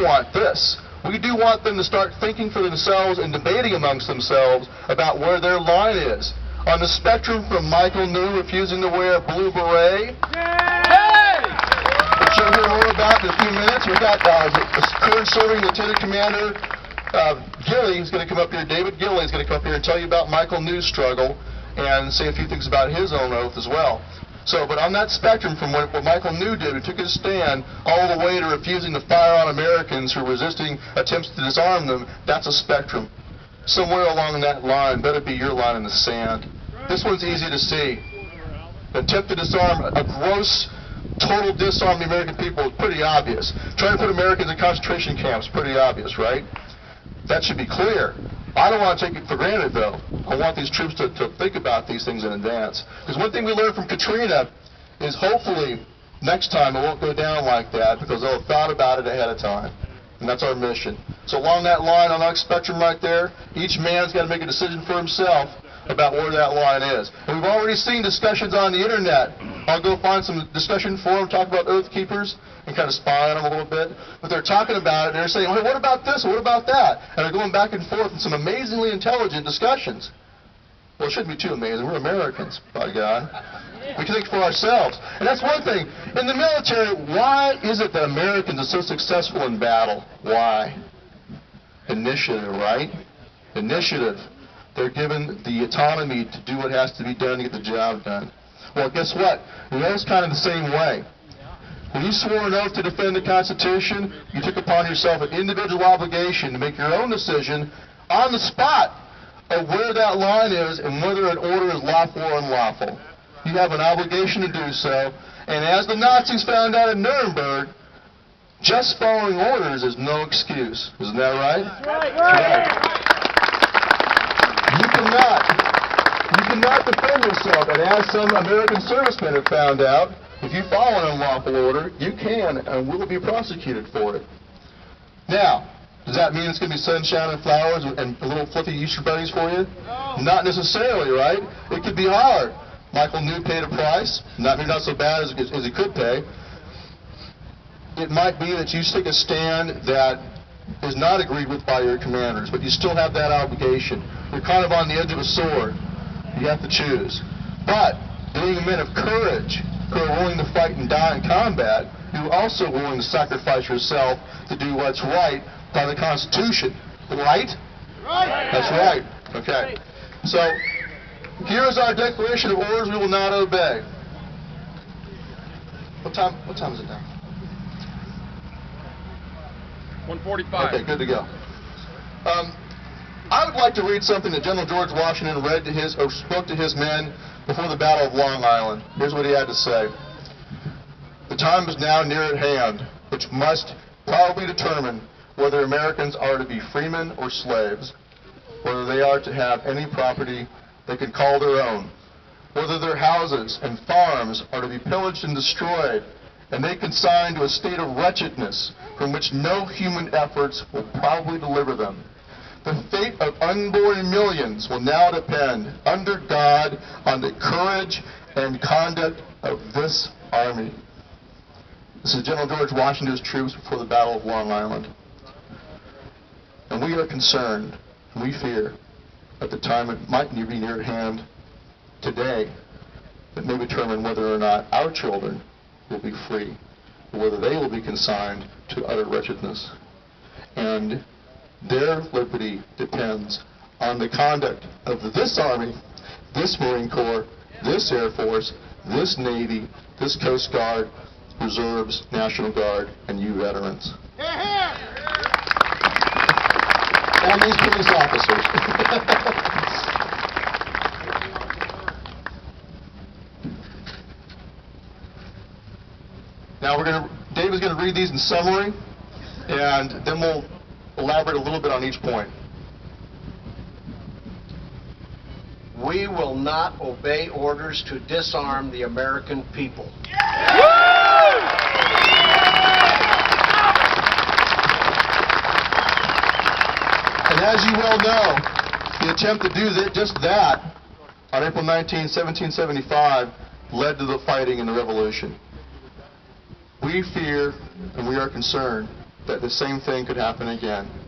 want this. We do want them to start thinking for themselves and debating amongst themselves about where their line is. On the spectrum from Michael New refusing to wear a blue beret, which you'll hear more about in a few minutes. With that, current serving Lieutenant Commander Gilley is going to come up here. David Gilley is going to come up here and tell you about Michael New's struggle and say a few things about his own oath as well. So, but on that spectrum from what Michael New did, who took his stand all the way to refusing to fire on Americans who were resisting attempts to disarm them, that's a spectrum. Somewhere along that line better be your line in the sand. This one's easy to see. The attempt to disarm, a gross, total disarm the American people is pretty obvious. Trying to put Americans in concentration camps, pretty obvious, right? That should be clear. I don't want to take it for granted, though. I want these troops to think about these things in advance. Because one thing we learned from Katrina is hopefully next time it won't go down like that because they'll have thought about it ahead of time. And that's our mission. So along that line, on that spectrum right there, each man's got to make a decision for himself about where that line is. And we've already seen discussions on the internet. I'll go find some discussion forum, talk about Oathkeepers, and kind of spy on them a little bit. But they're talking about it, and they're saying, hey, what about this, or what about that? And they're going back and forth in some amazingly intelligent discussions. Well, it shouldn't be too amazing. We're Americans, by God. We can think for ourselves. And that's one thing. In the military, why is it that Americans are so successful in battle? Why? Initiative, right? Initiative. They're given the autonomy to do what has to be done to get the job done. Well, guess what? It's kind of the same way. When you swore an oath to defend the Constitution, you took upon yourself an individual obligation to make your own decision on the spot of where that line is and whether an order is lawful or unlawful. You have an obligation to do so. And as the Nazis found out in Nuremberg, just following orders is no excuse. Isn't that right? That's right. You cannot defend yourself. And as some American servicemen have found out, if you follow an unlawful order, you can and will be prosecuted for it. Now, does that mean it's going to be sunshine and flowers and little fluffy Easter bunnies for you? No. Not necessarily, right? It could be hard. Michael New paid a price, not so bad as he could pay. It might be that you take a stand that is not agreed with by your commanders, but you still have that obligation. You're kind of on the edge of a sword. You have to choose. But being men of courage, who are willing to fight and die in combat, you're also willing to sacrifice yourself to do what's right by the Constitution. Right? Right. That's right. Okay. So, here is our declaration of orders we will not obey. What time is it now? 1:45. Okay, good to go. I would like to read something that General George Washington spoke to his men before the Battle of Long Island. Here's what he had to say. The time is now near at hand, which must probably determine whether Americans are to be freemen or slaves, whether they are to have any property they can call their own, whether their houses and farms are to be pillaged and destroyed, and they consigned to a state of wretchedness from which no human efforts will probably deliver them. The fate of unborn millions will now depend, under God, on the courage and conduct of this army. This is General George Washington's troops before the Battle of Long Island. And we are concerned, and we fear, at the time it might be near at hand today, that may determine whether or not our children will be free, or whether they will be consigned to utter wretchedness. And their liberty depends on the conduct of this Army, this Marine Corps, this Air Force, this Navy, this Coast Guard, Reserves, National Guard, and you veterans. And these police officers. Now Dave is going to read these in summary, and then we'll elaborate a little bit on each point. We will not obey orders to disarm the American people. And as you well know, the attempt to do just that on April 19, 1775 led to the fighting and the revolution. We fear and we are concerned that the same thing could happen again.